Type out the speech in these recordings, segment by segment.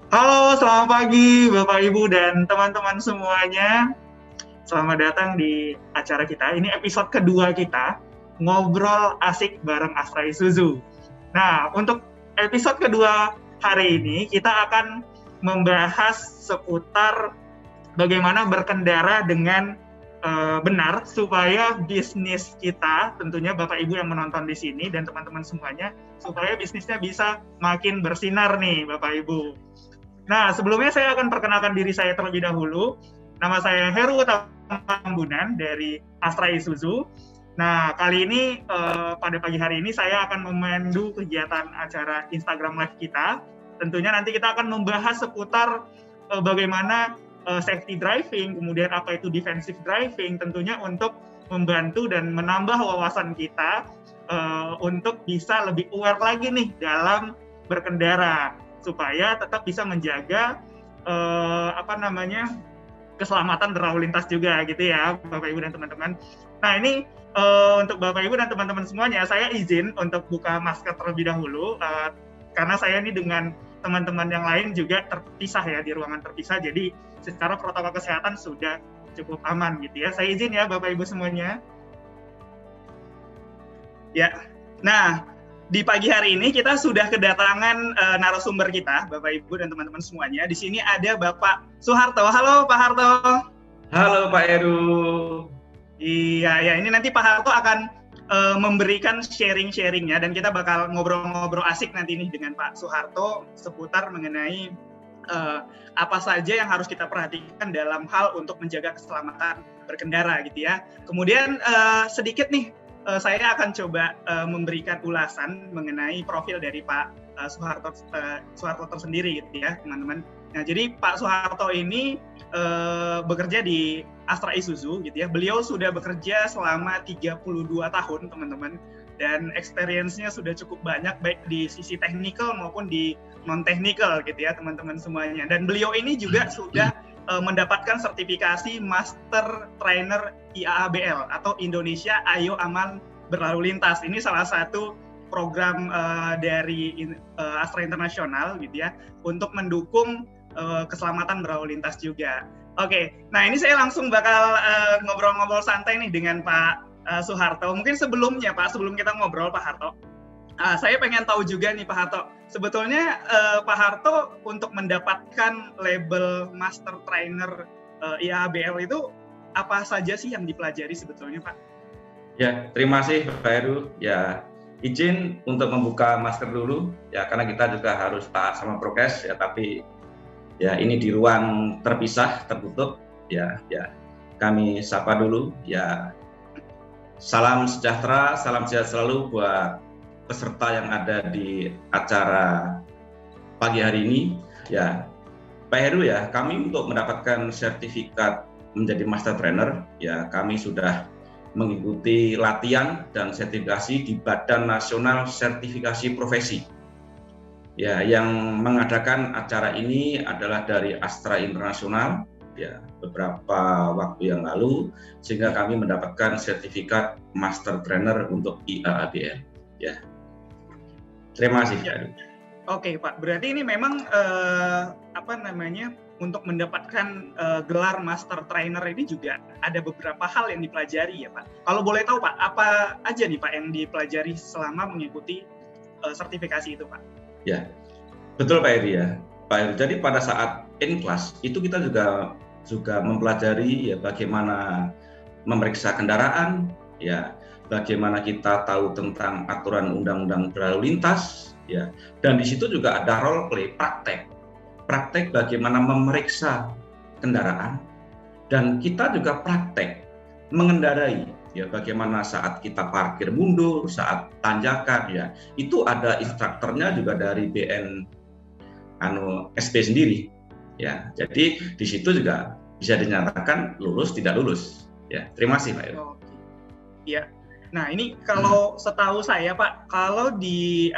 Halo, selamat pagi Bapak Ibu dan teman-teman semuanya. Selamat datang di acara kita. Ini episode kedua kita, ngobrol asik bareng Astra Isuzu. Nah, untuk episode kedua hari ini kita akan membahas seputar bagaimana berkendara dengan benar supaya bisnis kita, tentunya Bapak Ibu yang menonton di sini dan teman-teman semuanya, supaya bisnisnya bisa makin bersinar nih Bapak Ibu. Nah, sebelumnya saya akan perkenalkan diri saya terlebih dahulu. Nama saya Heru Tambunan dari Astra Isuzu. Nah, kali ini pada pagi hari ini saya akan memandu kegiatan acara Instagram Live kita. Tentunya nanti kita akan membahas seputar bagaimana safety driving, kemudian apa itu defensive driving, tentunya untuk membantu dan menambah wawasan kita untuk bisa lebih aware lagi nih dalam berkendara supaya tetap bisa menjaga keselamatan berlalu lintas juga gitu ya Bapak Ibu dan teman-teman. Nah ini untuk Bapak Ibu dan teman-teman semuanya saya izin untuk buka masker terlebih dahulu karena saya ini dengan teman-teman yang lain juga terpisah ya di ruangan terpisah, jadi secara protokol kesehatan sudah cukup aman gitu ya. Saya izin ya Bapak Ibu semuanya. Ya. Nah, di pagi hari ini kita sudah kedatangan narasumber kita, Bapak Ibu dan teman-teman semuanya. Di sini ada Bapak Soeharto. Halo Pak Harto. Halo Pak Heru. Iya, ya ini nanti Pak Harto akan memberikan sharing-sharingnya dan kita bakal ngobrol-ngobrol asik nanti nih dengan Pak Soeharto seputar mengenai apa saja yang harus kita perhatikan dalam hal untuk menjaga keselamatan berkendara gitu ya. Kemudian sedikit nih saya akan coba memberikan ulasan mengenai profil dari Pak Soeharto tersendiri gitu ya teman-teman. Nah jadi Pak Soeharto ini bekerja di Astra Isuzu gitu ya. Beliau sudah bekerja selama 32 tahun teman-teman dan experience-nya sudah cukup banyak baik di sisi technical maupun di non-technical gitu ya teman-teman semuanya. Dan beliau ini juga sudah mendapatkan sertifikasi Master Trainer IAABL atau Indonesia Ayo Aman Berlalu Lintas. Ini salah satu program dari Astra International gitu ya untuk mendukung keselamatan berlalu lintas juga. Oke, nah ini saya langsung bakal ngobrol-ngobrol santai nih dengan Pak Soeharto. Mungkin sebelumnya Pak, sebelum kita ngobrol Pak Harto, saya pengen tahu juga nih Pak Harto, sebetulnya Pak Harto untuk mendapatkan label Master Trainer IABL itu apa saja sih yang dipelajari sebetulnya Pak? Ya, terima kasih Pak Heru. Ya, izin untuk membuka masker dulu ya karena kita juga harus taat sama prokes ya, tapi ya ini di ruang terpisah tertutup ya. Kami sapa dulu ya. Salam sejahtera, salam sehat selalu buat peserta yang ada di acara pagi hari ini ya. Pak Heru ya, kami untuk mendapatkan sertifikat menjadi Master Trainer ya kami sudah mengikuti latihan dan sertifikasi di Badan Nasional Sertifikasi Profesi. Ya, yang mengadakan acara ini adalah dari Astra International ya beberapa waktu yang lalu sehingga kami mendapatkan sertifikat Master Trainer untuk IAABL ya. Terima kasih. Ya. Oke Pak, berarti ini memang untuk mendapatkan gelar Master Trainer ini juga ada beberapa hal yang dipelajari ya Pak. Kalau boleh tahu Pak, apa aja nih Pak yang dipelajari selama mengikuti sertifikasi itu Pak? Ya, betul Pak Eri ya. Pak Eri, jadi pada saat in class itu kita juga mempelajari ya bagaimana memeriksa kendaraan, ya bagaimana kita tahu tentang aturan undang-undang berlalu lintas, ya dan di situ juga ada role play praktek bagaimana memeriksa kendaraan dan kita juga praktek mengendarai ya bagaimana saat kita parkir mundur, saat tanjakan ya itu ada instrukturnya juga dari BN SP sendiri ya. Jadi di situ juga bisa dinyatakan lulus tidak lulus ya. Terima kasih Pak. Iya. Nah ini kalau setahu saya Pak, kalau di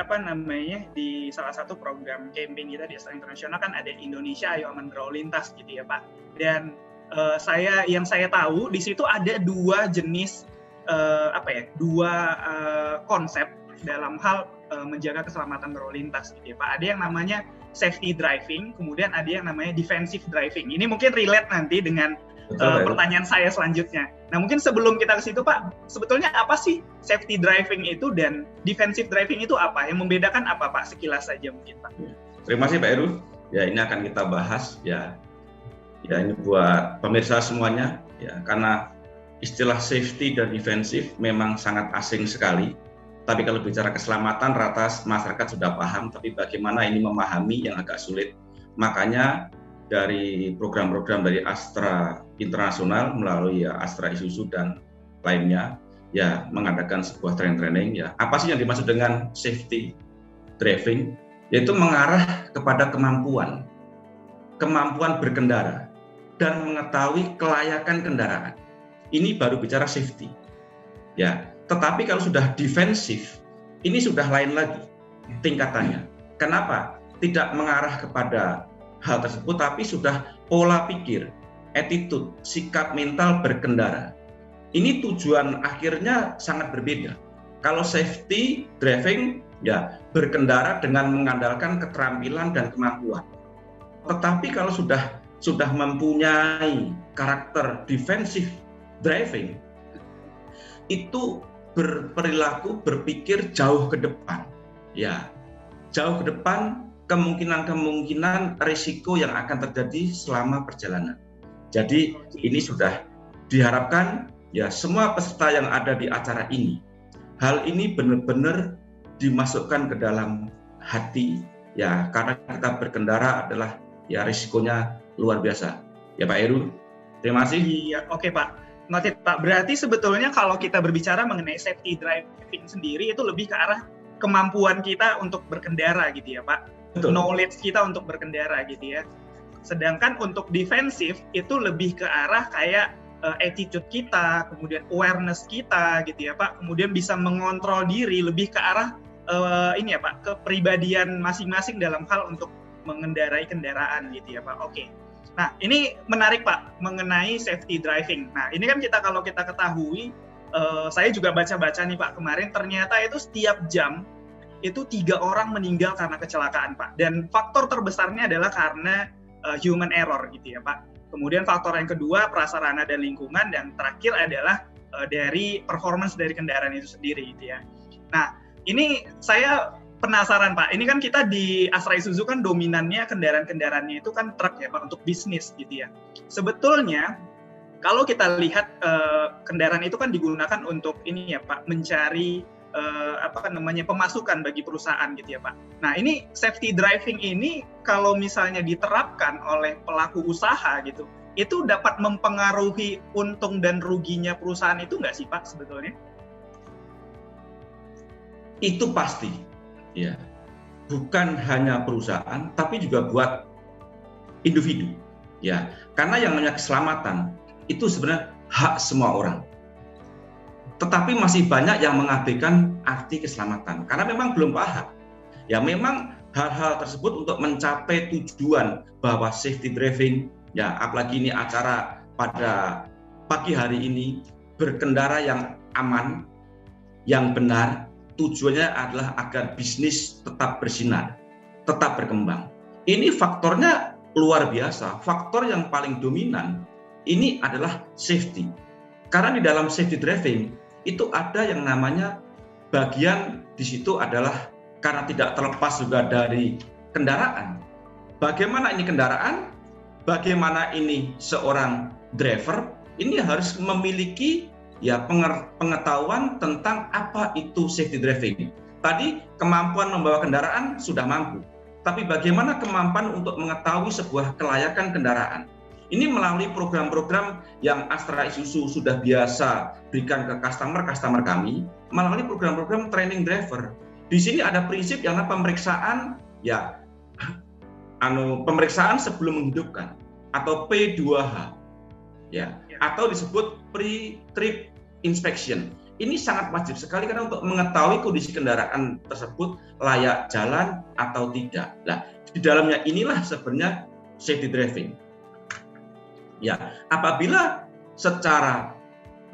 di salah satu program camping kita di Astra International kan ada Indonesia Ayo Aman Berlalu Lintas gitu ya Pak. Dan yang saya tahu di situ ada dua jenis dua konsep dalam hal menjaga keselamatan berlalu lintas gitu ya Pak. Ada yang namanya safety driving, kemudian ada yang namanya defensive driving. Ini mungkin relate nanti dengan pertanyaan saya selanjutnya. Nah mungkin sebelum kita ke situ Pak, sebetulnya apa sih safety driving itu dan defensive driving itu apa? Yang membedakan apa Pak? Sekilas saja mungkin Pak. Terima kasih Pak Heru. Ya ini akan kita bahas ya ini buat pemirsa semuanya ya, karena istilah safety dan defensive memang sangat asing sekali. Tapi kalau bicara keselamatan rata masyarakat sudah paham, tapi bagaimana ini memahami yang agak sulit. Makanya dari program-program dari Astra Internasional melalui Astra Isuzu dan lainnya ya mengadakan sebuah training ya. Apa sih yang dimaksud dengan safety driving? Yaitu mengarah kepada kemampuan berkendara dan mengetahui kelayakan kendaraan. Ini baru bicara safety. Ya, tetapi kalau sudah defensif, ini sudah lain lagi tingkatannya. Kenapa? Tidak mengarah kepada hal tersebut, tapi sudah pola pikir, attitude, sikap mental berkendara. Ini tujuan akhirnya sangat berbeda. Kalau safety driving, ya berkendara dengan mengandalkan keterampilan dan kemampuan. Tetapi kalau sudah mempunyai karakter defensive driving, itu berperilaku, berpikir jauh ke depan. Ya, jauh ke depan kemungkinan risiko yang akan terjadi selama perjalanan. Jadi ini sudah diharapkan ya semua peserta yang ada di acara ini, hal ini benar-benar dimasukkan ke dalam hati ya, karena kita berkendara adalah ya risikonya luar biasa. Ya Pak Heru, terima kasih. Iya, oke Pak. Noted Pak. Berarti sebetulnya kalau kita berbicara mengenai safety driving sendiri itu lebih ke arah kemampuan kita untuk berkendara gitu ya Pak. Betul. Knowledge kita untuk berkendara gitu ya. Sedangkan untuk defensif itu lebih ke arah kayak attitude kita, kemudian awareness kita gitu ya Pak. Kemudian bisa mengontrol diri lebih ke arah ini ya Pak, kepribadian masing-masing dalam hal untuk mengendarai kendaraan gitu ya Pak. Oke. Nah, ini menarik Pak mengenai safety driving. Nah, ini kan kalau kita ketahui, saya juga baca-baca nih Pak kemarin, ternyata itu setiap jam itu 3 orang meninggal karena kecelakaan Pak. Dan faktor terbesarnya adalah karena human error gitu ya Pak. Kemudian faktor yang kedua prasarana dan lingkungan, dan terakhir adalah dari performance dari kendaraan itu sendiri gitu ya. Nah, ini saya penasaran Pak, ini kan kita di Astra Isuzu kan dominannya kendaraan-kendaraannya itu kan truk ya Pak, untuk bisnis gitu ya. Sebetulnya kalau kita lihat kendaraan itu kan digunakan untuk ini ya Pak, mencari pemasukan bagi perusahaan gitu ya Pak. Nah ini safety driving ini kalau misalnya diterapkan oleh pelaku usaha gitu, itu dapat mempengaruhi untung dan ruginya perusahaan itu nggak sih Pak sebetulnya? Itu pasti, ya. Bukan hanya perusahaan, tapi juga buat individu, ya. Karena yang namanya keselamatan itu sebenarnya hak semua orang. Tetapi masih banyak yang mengabaikan arti keselamatan karena memang belum paham. Ya memang hal-hal tersebut untuk mencapai tujuan bahwa safety driving, ya apalagi ini acara pada pagi hari ini, berkendara yang aman, yang benar, tujuannya adalah agar bisnis tetap bersinar, tetap berkembang. Ini faktornya luar biasa. Faktor yang paling dominan ini adalah safety. Karena di dalam safety driving itu ada yang namanya bagian di situ adalah karena tidak terlepas juga dari kendaraan. Bagaimana ini kendaraan? Bagaimana ini seorang driver? Ini harus memiliki ya pengetahuan tentang apa itu safety driving. Tadi kemampuan membawa kendaraan sudah mampu, tapi bagaimana kemampuan untuk mengetahui sebuah kelayakan kendaraan? Ini melalui program-program yang Astra Isuzu sudah biasa berikan ke customer kami, melalui program-program training driver. Di sini ada prinsip yang pemeriksaan pemeriksaan sebelum menghidupkan atau P2H, ya, atau disebut pre-trip inspection. Ini sangat wajib sekali karena untuk mengetahui kondisi kendaraan tersebut layak jalan atau tidak. Nah, di dalamnya inilah sebenarnya safety driving. Ya, apabila secara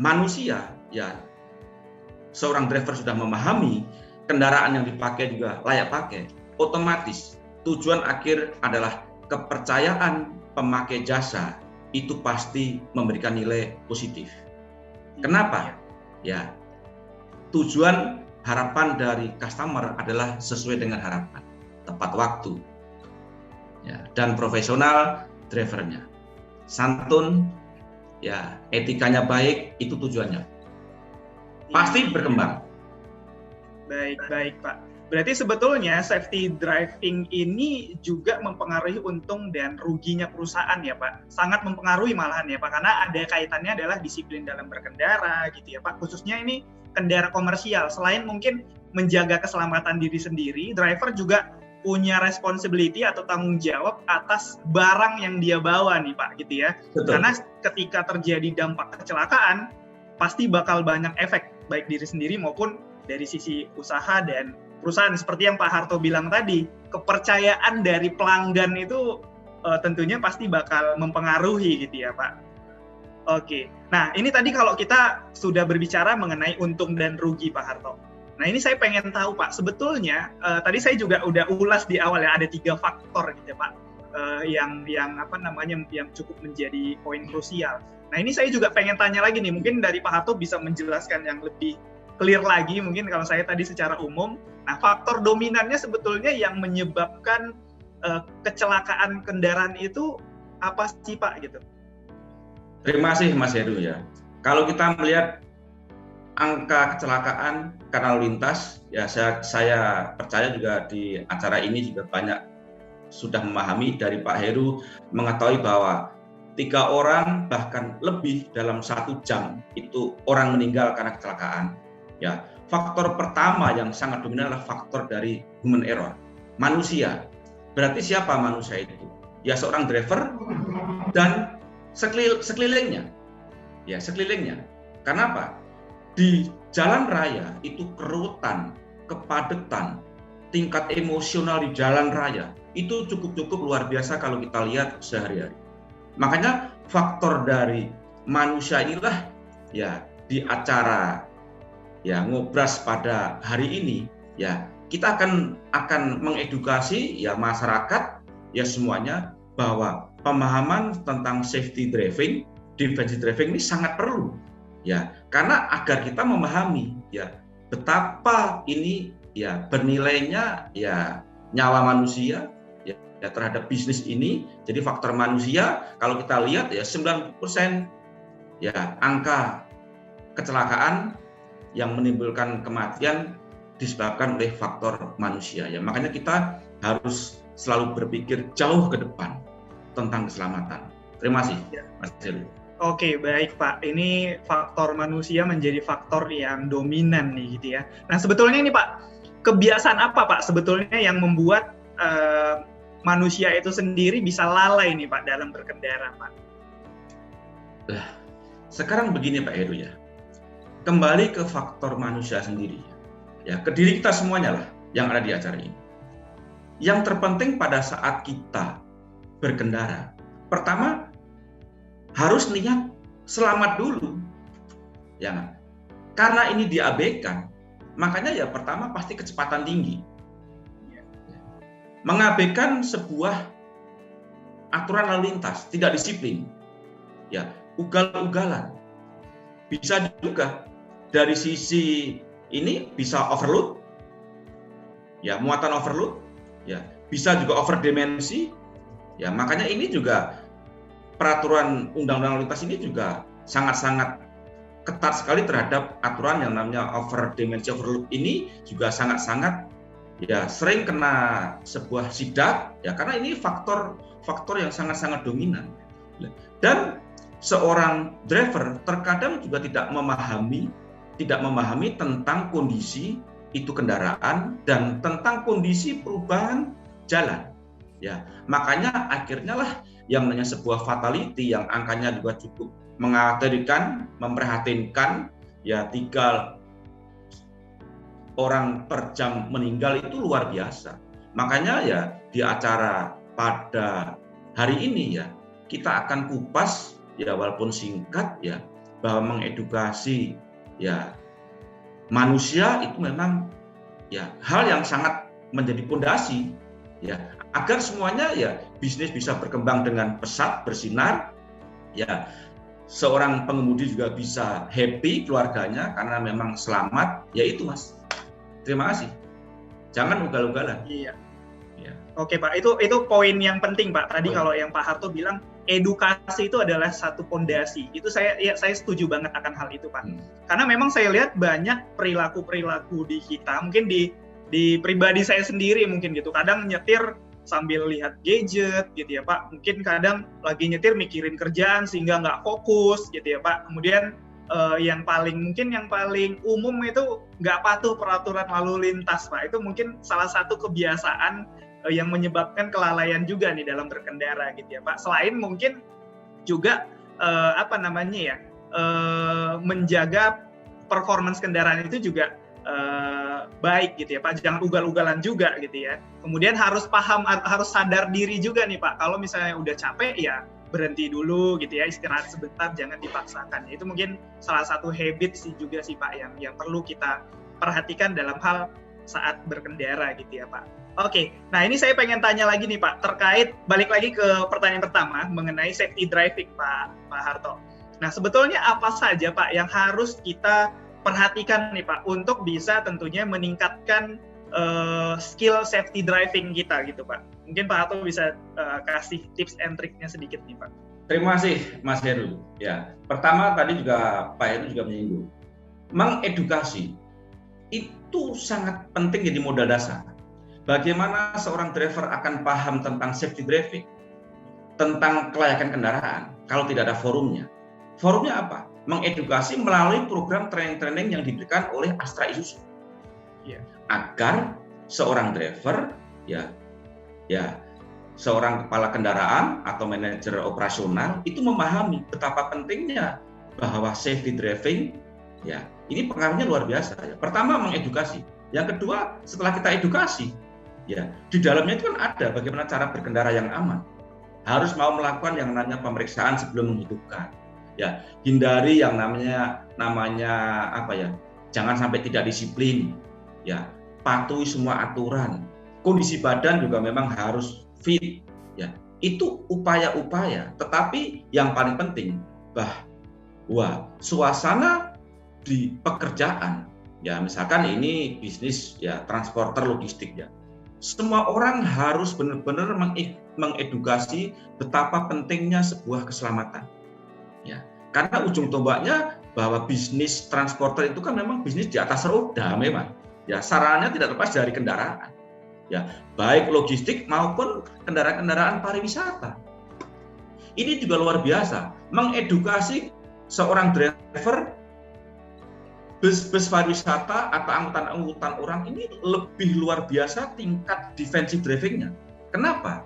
manusia ya seorang driver sudah memahami kendaraan yang dipakai juga layak pakai, otomatis tujuan akhir adalah kepercayaan pemakai jasa itu pasti memberikan nilai positif. Kenapa? Ya, tujuan harapan dari customer adalah sesuai dengan harapan, tepat waktu, ya, dan profesional drivernya, santun, ya, etikanya baik, itu tujuannya. Pasti berkembang. Baik Pak. Berarti sebetulnya safety driving ini juga mempengaruhi untung dan ruginya perusahaan ya Pak. Sangat mempengaruhi malahan ya Pak, karena ada kaitannya adalah disiplin dalam berkendara gitu ya Pak. Khususnya ini kendaraan komersial. Selain mungkin menjaga keselamatan diri sendiri, driver juga punya responsibility atau tanggung jawab atas barang yang dia bawa nih Pak gitu ya. Betul. Karena ketika terjadi dampak kecelakaan, pasti bakal banyak efek baik diri sendiri maupun dari sisi usaha dan perusahaan. Seperti yang Pak Harto bilang tadi, kepercayaan dari pelanggan itu tentunya pasti bakal mempengaruhi gitu ya Pak. Oke, nah ini tadi kalau kita sudah berbicara mengenai untung dan rugi Pak Harto. Nah ini saya pengen tahu Pak, sebetulnya tadi saya juga udah ulas di awal ya, ada 3 faktor gitu ya Pak, yang cukup menjadi poin krusial. Nah ini saya juga pengen tanya lagi nih, mungkin dari Pak Harto bisa menjelaskan yang lebih clear lagi mungkin kalau saya tadi secara umum. Nah, faktor dominannya sebetulnya yang menyebabkan kecelakaan kendaraan itu apa sih Pak gitu? Terima kasih Mas Heru ya. Kalau kita melihat angka kecelakaan karena lalu lintas, ya saya percaya juga di acara ini juga banyak sudah memahami dari Pak Heru, mengetahui bahwa 3 orang bahkan lebih dalam 1 jam itu orang meninggal karena kecelakaan. Ya, faktor pertama yang sangat dominan adalah faktor dari human error, manusia. Berarti siapa manusia itu? Ya seorang driver dan sekelilingnya. Ya, sekelilingnya. Kenapa? Di jalan raya itu kerutan, kepadatan, tingkat emosional di jalan raya itu cukup luar biasa kalau kita lihat sehari-hari. Makanya faktor dari manusia inilah ya di acara ya ngobras pada hari ini ya kita akan mengedukasi ya masyarakat ya semuanya bahwa pemahaman tentang safety driving, defensive driving ini sangat perlu ya, karena agar kita memahami ya betapa ini ya bernilainya ya nyawa manusia ya terhadap bisnis ini. Jadi faktor manusia kalau kita lihat ya 90% ya angka kecelakaan yang menimbulkan kematian disebabkan oleh faktor manusia ya. Makanya kita harus selalu berpikir jauh ke depan tentang keselamatan. Terima kasih, Mas Heru. Oke, baik Pak. Ini faktor manusia menjadi faktor yang dominan nih gitu ya. Nah, sebetulnya ini Pak, kebiasaan apa Pak sebetulnya yang membuat manusia itu sendiri bisa lalai nih Pak dalam berkendara Pak? Sekarang begini Pak Heru ya. Kembali ke faktor manusia sendiri ya, ke diri kita semuanya lah yang ada di acara ini. Yang terpenting pada saat kita berkendara, pertama harus niat selamat dulu ya, karena ini diabaikan makanya ya pertama pasti kecepatan tinggi, mengabaikan sebuah aturan lalu lintas, tidak disiplin ya, ugal-ugalan, bisa juga dari sisi ini bisa overload, ya muatan overload, ya bisa juga overdimensi, ya makanya ini juga peraturan undang-undang lalu lintas ini juga sangat-sangat ketat sekali terhadap aturan yang namanya overdimensi overload ini juga sangat-sangat ya sering kena sebuah sidak ya karena ini faktor yang sangat-sangat dominan dan seorang driver terkadang juga tidak memahami tentang kondisi itu kendaraan dan tentang kondisi perubahan jalan ya, makanya akhirnya lah yang namanya sebuah fatality yang angkanya juga cukup mengkhawatirkan, memprihatinkan ya 3 orang per jam meninggal itu luar biasa. Makanya ya di acara pada hari ini ya kita akan kupas ya walaupun singkat ya bahwa mengedukasi ya manusia itu memang ya hal yang sangat menjadi pondasi ya agar semuanya ya bisnis bisa berkembang dengan pesat, bersinar, ya seorang pengemudi juga bisa happy keluarganya karena memang selamat, ya itu Mas. Terima kasih. Jangan ugal-ugalan. Iya. Ya. Oke Pak, itu poin yang penting Pak. Tadi kalau yang Pak Harto bilang edukasi itu adalah satu pondasi. Itu saya setuju banget akan hal itu Pak. Karena memang saya lihat banyak perilaku di kita, mungkin di pribadi saya sendiri mungkin gitu. Kadang nyetir sambil lihat gadget gitu ya Pak. Mungkin kadang lagi nyetir mikirin kerjaan sehingga nggak fokus gitu ya Pak. Kemudian yang paling umum itu nggak patuh peraturan lalu lintas Pak. Itu mungkin salah satu kebiasaan yang menyebabkan kelalaian juga nih dalam berkendara gitu ya Pak. Selain mungkin juga menjaga performance kendaraan itu juga baik gitu ya Pak, jangan ugal-ugalan juga gitu ya. Kemudian harus sadar diri juga nih Pak, kalau misalnya udah capek ya berhenti dulu gitu ya, istirahat sebentar, jangan dipaksakan. Itu mungkin salah satu habit sih juga sih Pak yang perlu kita perhatikan dalam hal saat berkendara gitu ya Pak. Oke, nah ini saya pengen tanya lagi nih Pak, terkait balik lagi ke pertanyaan pertama mengenai safety driving Pak Harto. Nah sebetulnya apa saja Pak yang harus kita perhatikan nih Pak untuk bisa tentunya meningkatkan skill safety driving kita gitu Pak. Mungkin Pak Harto bisa kasih tips and triknya sedikit nih Pak. Terima kasih Mas Heru. Ya, pertama tadi juga Pak Heru juga menyinggung mengedukasi itu sangat penting jadi modal dasar. Bagaimana seorang driver akan paham tentang safety driving, tentang kelayakan kendaraan kalau tidak ada forumnya. Forumnya apa? Mengedukasi melalui program training-training yang diberikan oleh Astra Isuzu. Ya, agar seorang driver ya seorang kepala kendaraan atau manajer operasional itu memahami betapa pentingnya bahwa safety driving ya ini pengaruhnya luar biasa ya. Pertama mengedukasi, yang kedua setelah kita edukasi ya di dalamnya itu kan ada bagaimana cara berkendara yang aman. Harus mau melakukan yang namanya pemeriksaan sebelum menghidupkan. Ya, hindari yang namanya apa ya? Jangan sampai tidak disiplin. Ya, patuhi semua aturan. Kondisi badan juga memang harus fit. Ya, itu upaya-upaya. Tetapi yang paling penting bahwa suasana di pekerjaan, ya misalkan ini bisnis ya transporter logistik ya. Semua orang harus benar-benar mengedukasi betapa pentingnya sebuah keselamatan. Ya, karena ujung tombaknya bahwa bisnis transporter itu kan memang bisnis di atas roda memang. Ya, sarannya tidak lepas dari kendaraan. Ya, baik logistik maupun kendaraan-kendaraan pariwisata. Ini juga luar biasa, mengedukasi seorang driver bus pariwisata atau angkutan orang ini lebih luar biasa tingkat defensive driving-nya. Kenapa?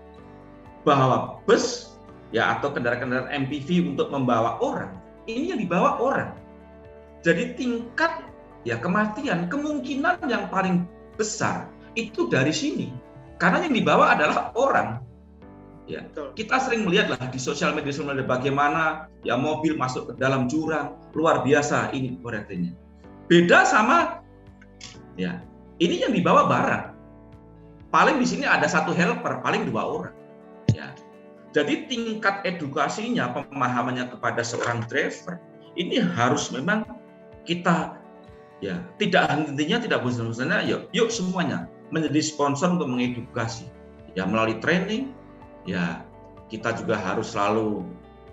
Bahwa bus ya atau kendaraan-kendaraan MPV untuk membawa orang, ini yang dibawa orang. Jadi tingkat ya kematian kemungkinan yang paling besar itu dari sini. Karena yang dibawa adalah orang. Ya, kita sering melihatlah di sosial media bagaimana ya mobil masuk ke dalam jurang, luar biasa ini berarti. Beda sama ya, ini yang dibawa barang. Paling di sini ada satu helper, paling 2 orang. Ya. Jadi tingkat edukasinya, pemahamannya kepada seorang driver ini harus memang kita ya tidak hentinya, tidak bosan-bosannya, yuk semuanya menjadi sponsor untuk mengedukasi. Ya melalui training, ya kita juga harus selalu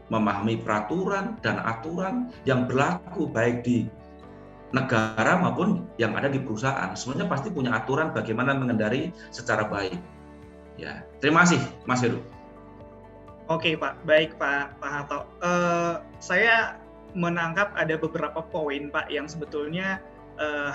memahami peraturan dan aturan yang berlaku baik di negara maupun yang ada di perusahaan. Semuanya pasti punya aturan bagaimana mengendari secara baik. Ya, terima kasih Mas Heru. Oke Pak, baik Pak Harto. Saya menangkap ada beberapa poin Pak yang sebetulnya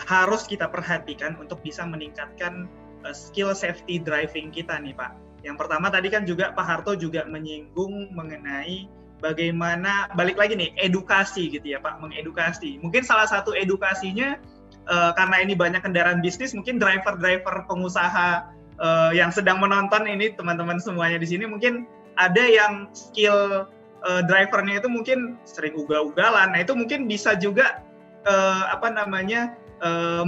harus kita perhatikan untuk bisa meningkatkan skill safety driving kita nih Pak. Yang pertama tadi kan juga Pak Harto juga menyinggung mengenai bagaimana balik lagi nih edukasi gitu ya Pak, mengedukasi. Mungkin salah satu edukasinya karena ini banyak kendaraan bisnis, mungkin driver-driver pengusaha yang sedang menonton ini teman-teman semuanya di sini mungkin ada yang skill drivernya itu mungkin sering ugal-ugalan. Nah itu mungkin bisa juga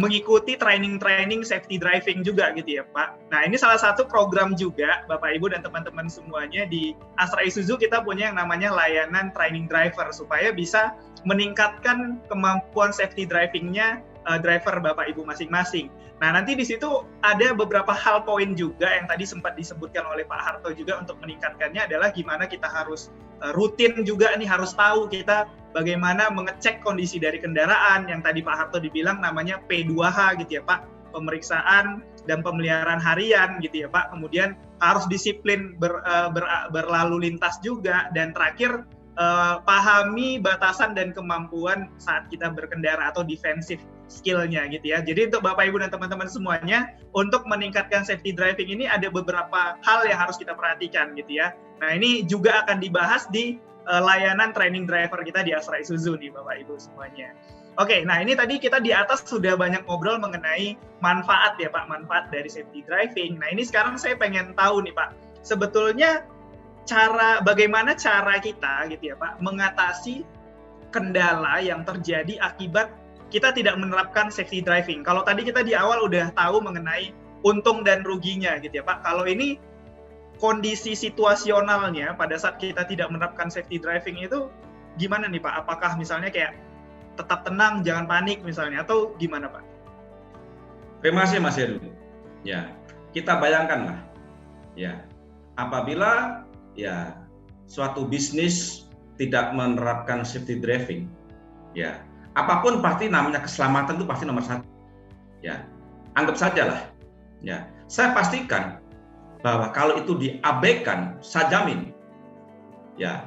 mengikuti training safety driving juga gitu ya Pak. Nah ini salah satu program juga Bapak Ibu dan teman-teman semuanya di Astra Isuzu kita punya yang namanya layanan training driver supaya bisa meningkatkan kemampuan safety drivingnya driver Bapak Ibu masing-masing. Nah nanti di situ ada beberapa hal poin juga yang tadi sempat disebutkan oleh Pak Harto juga untuk meningkatkannya adalah gimana kita harus rutin juga nih harus tahu kita bagaimana mengecek kondisi dari kendaraan yang tadi Pak Harto dibilang namanya P2H gitu ya Pak, pemeriksaan dan pemeliharaan harian gitu ya Pak. Kemudian harus disiplin berlalu lintas juga, dan terakhir pahami batasan dan kemampuan saat kita berkendara atau defensive skill-nya gitu ya. Jadi untuk Bapak Ibu dan teman-teman semuanya, untuk meningkatkan safety driving ini ada beberapa hal yang harus kita perhatikan gitu ya. Nah ini juga akan dibahas di layanan training driver kita di Astra Isuzu nih Bapak Ibu semuanya. Oke, nah ini tadi kita di atas sudah banyak ngobrol mengenai manfaat ya Pak, manfaat dari safety driving. Nah ini sekarang saya pengen tahu nih Pak, sebetulnya bagaimana cara kita gitu ya Pak mengatasi kendala yang terjadi akibat kita tidak menerapkan safety driving. Kalau tadi kita di awal udah tahu mengenai untung dan ruginya gitu ya Pak. Kalau ini kondisi situasionalnya pada saat kita tidak menerapkan safety driving itu gimana nih Pak? Apakah misalnya kayak tetap tenang, jangan panik misalnya, atau gimana Pak? Terima kasih Mas Heru. Ya, kita bayangkanlah, ya, apabila ya suatu bisnis tidak menerapkan safety driving, ya, apapun pasti namanya keselamatan itu pasti nomor satu. Ya, anggap sajalah, ya, saya pastikan bahwa kalau itu diabaikan, saya jamin, ya,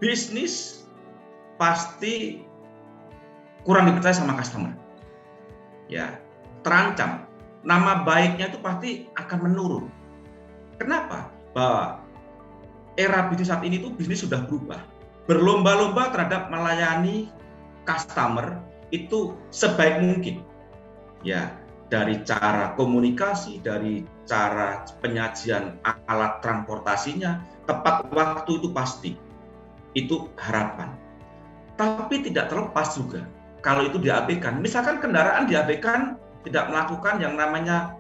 bisnis pasti kurang dipercaya sama customer, ya, terancam, nama baiknya itu pasti akan menurun. Kenapa? Bahwa era bisnis saat ini tuh bisnis sudah berubah, berlomba-lomba terhadap melayani customer itu sebaik mungkin, ya. Dari cara komunikasi, dari cara penyajian alat transportasinya, tepat waktu itu pasti. Itu harapan. Tapi tidak terlepas juga kalau itu diabaikan. Misalkan kendaraan diabaikan, tidak melakukan yang namanya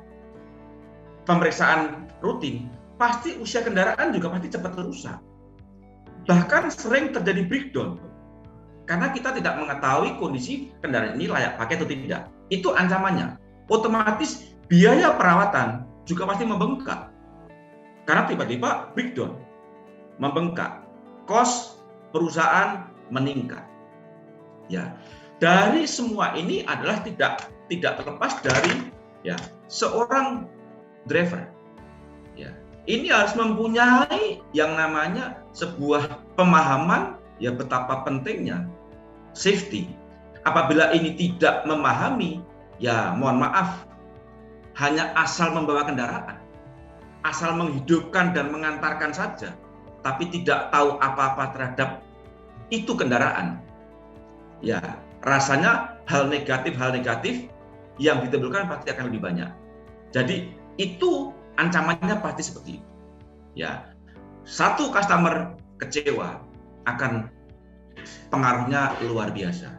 pemeriksaan rutin, pasti usia kendaraan juga pasti cepat rusak. Bahkan sering terjadi breakdown. Karena kita tidak mengetahui kondisi kendaraan ini layak pakai atau tidak. Itu ancamannya. Otomatis biaya perawatan juga pasti membengkak karena tiba-tiba breakdown, membengkak, kos perusahaan meningkat. Ya, dari semua ini adalah tidak terlepas dari ya seorang driver. Ya, ini harus mempunyai yang namanya sebuah pemahaman ya betapa pentingnya safety. Apabila ini tidak memahami, ya mohon maaf, hanya asal membawa kendaraan, asal menghidupkan dan mengantarkan saja, tapi tidak tahu apa-apa terhadap itu kendaraan. Ya, rasanya hal negatif yang ditimbulkan pasti akan lebih banyak. Jadi itu ancamannya pasti seperti itu. Ya, satu customer kecewa akan pengaruhnya luar biasa.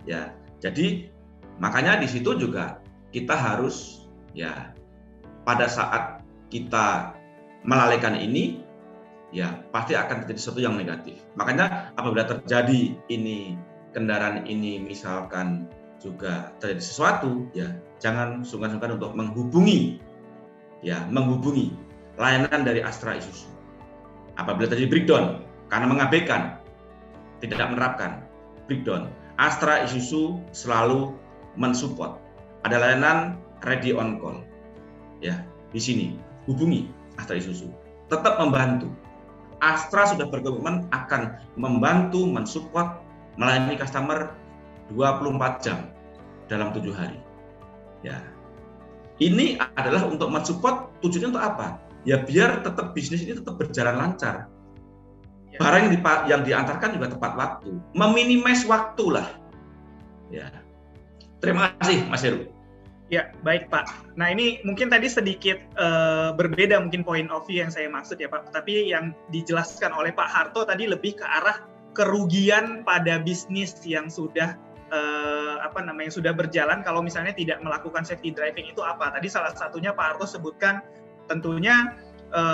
Ya, jadi makanya di situ juga kita harus ya pada saat kita melalaikan ini ya pasti akan terjadi sesuatu yang negatif. Makanya apabila terjadi ini kendaraan ini misalkan juga terjadi sesuatu ya jangan sungkan-sungkan untuk menghubungi layanan dari Astra Isuzu. Apabila terjadi breakdown karena mengabaikan, tidak menerapkan breakdown, Astra Isuzu selalu mensupport. Ada layanan ready on call. Ya, di sini hubungi Astra Isuzu. Tetap membantu. Astra sudah berkomitmen akan membantu, mensupport, melayani customer 24 jam dalam 7 hari. Ya. Ini adalah untuk mensupport, tujuannya untuk apa? Ya biar tetap bisnis ini tetap berjalan lancar. Barang yang diantarkan juga tepat waktu. Meminimais waktu lah. Ya. Terima kasih Mas Heru. Ya, baik Pak. Nah ini mungkin tadi sedikit berbeda mungkin point of view yang saya maksud ya Pak. Tapi yang dijelaskan oleh Pak Harto tadi lebih ke arah kerugian pada bisnis yang sudah sudah berjalan kalau misalnya tidak melakukan safety driving itu apa? Tadi salah satunya Pak Harto sebutkan tentunya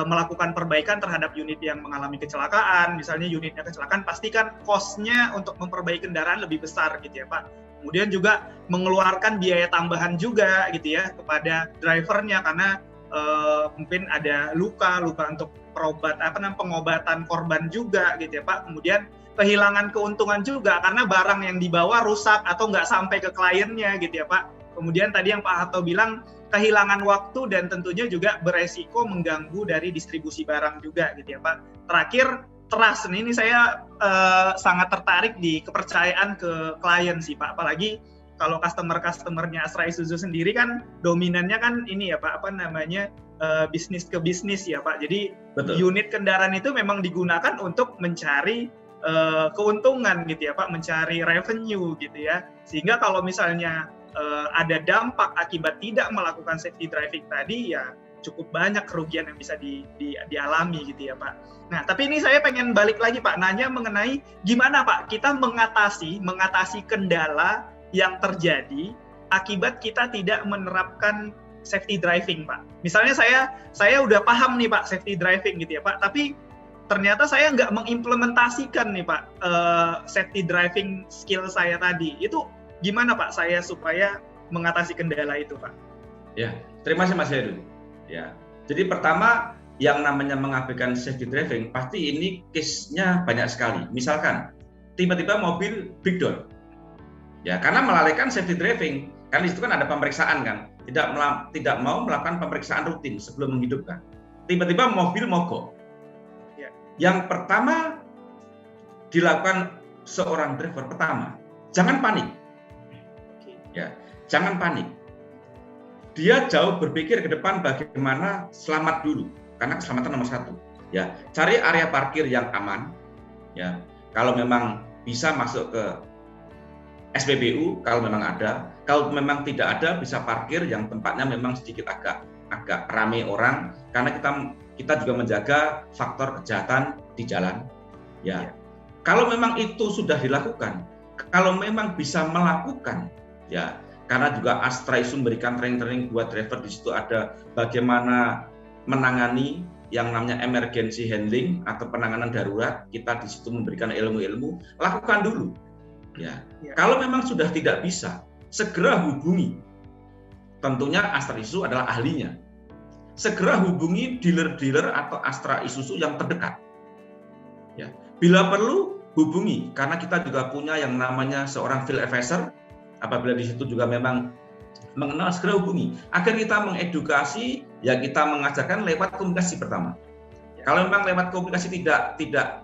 melakukan perbaikan terhadap unit yang mengalami kecelakaan. Misalnya unitnya kecelakaan, pastikan cost-nya untuk memperbaiki kendaraan lebih besar gitu ya Pak. Kemudian juga mengeluarkan biaya tambahan juga gitu ya kepada drivernya karena mungkin ada luka untuk pengobatan korban juga gitu ya Pak. Kemudian kehilangan keuntungan juga karena barang yang dibawa rusak atau nggak sampai ke kliennya gitu ya Pak. Kemudian tadi yang Pak Harto bilang kehilangan waktu dan tentunya juga beresiko mengganggu dari distribusi barang juga gitu ya Pak. Terakhir, trust. Ini saya sangat tertarik di kepercayaan ke klien sih Pak. Apalagi kalau customer-customernya Astra Isuzu sendiri kan dominannya kan ini ya Pak, bisnis ke bisnis ya Pak. Jadi betul, unit kendaraan itu memang digunakan untuk mencari keuntungan gitu ya Pak, mencari revenue gitu ya. Sehingga kalau misalnya ada dampak akibat tidak melakukan safety driving tadi ya cukup banyak kerugian yang bisa dialami gitu ya Pak. Nah tapi ini saya pengen balik lagi Pak, nanya mengenai gimana Pak kita mengatasi kendala yang terjadi akibat kita tidak menerapkan safety driving Pak. Misalnya saya udah paham nih Pak safety driving gitu ya Pak, tapi ternyata saya nggak mengimplementasikan nih Pak safety driving skill saya tadi. Itu gimana Pak saya supaya mengatasi kendala itu Pak? Ya, terima kasih Mas Heru. Ya, jadi pertama yang namanya mengabaikan safety driving pasti ini case-nya banyak sekali. Misalkan tiba-tiba mobil breakdown, ya karena melalaikan safety driving. Kan di situ kan ada pemeriksaan kan, tidak mau melakukan pemeriksaan rutin sebelum menghidupkan. Tiba-tiba mobil mogok. Ya. Yang pertama dilakukan seorang driver pertama, jangan panik. Ya, jangan panik. Dia jauh berpikir ke depan bagaimana selamat dulu, karena keselamatan nomor satu. Ya, cari area parkir yang aman. Ya, kalau memang bisa masuk ke SPBU, kalau memang ada. Kalau memang tidak ada, bisa parkir yang tempatnya memang sedikit agak ramai orang, karena kita juga menjaga faktor kejahatan di jalan. Ya, kalau memang itu sudah dilakukan, kalau memang bisa melakukan. Ya, karena juga Astra Isuzu memberikan training buat driver. Di situ ada bagaimana menangani yang namanya emergency handling atau penanganan darurat. Kita di situ memberikan ilmu-ilmu, lakukan dulu. Ya. Kalau memang sudah tidak bisa, segera hubungi. Tentunya Astra Isuzu adalah ahlinya. Segera hubungi dealer-dealer atau Astra Isuzu yang terdekat. Ya. Bila perlu hubungi, karena kita juga punya yang namanya seorang field advisor. Apabila di situ juga memang mengenal, segera hubungi. Agar kita mengedukasi, ya kita mengajarkan lewat komunikasi pertama. Kalau memang lewat komunikasi tidak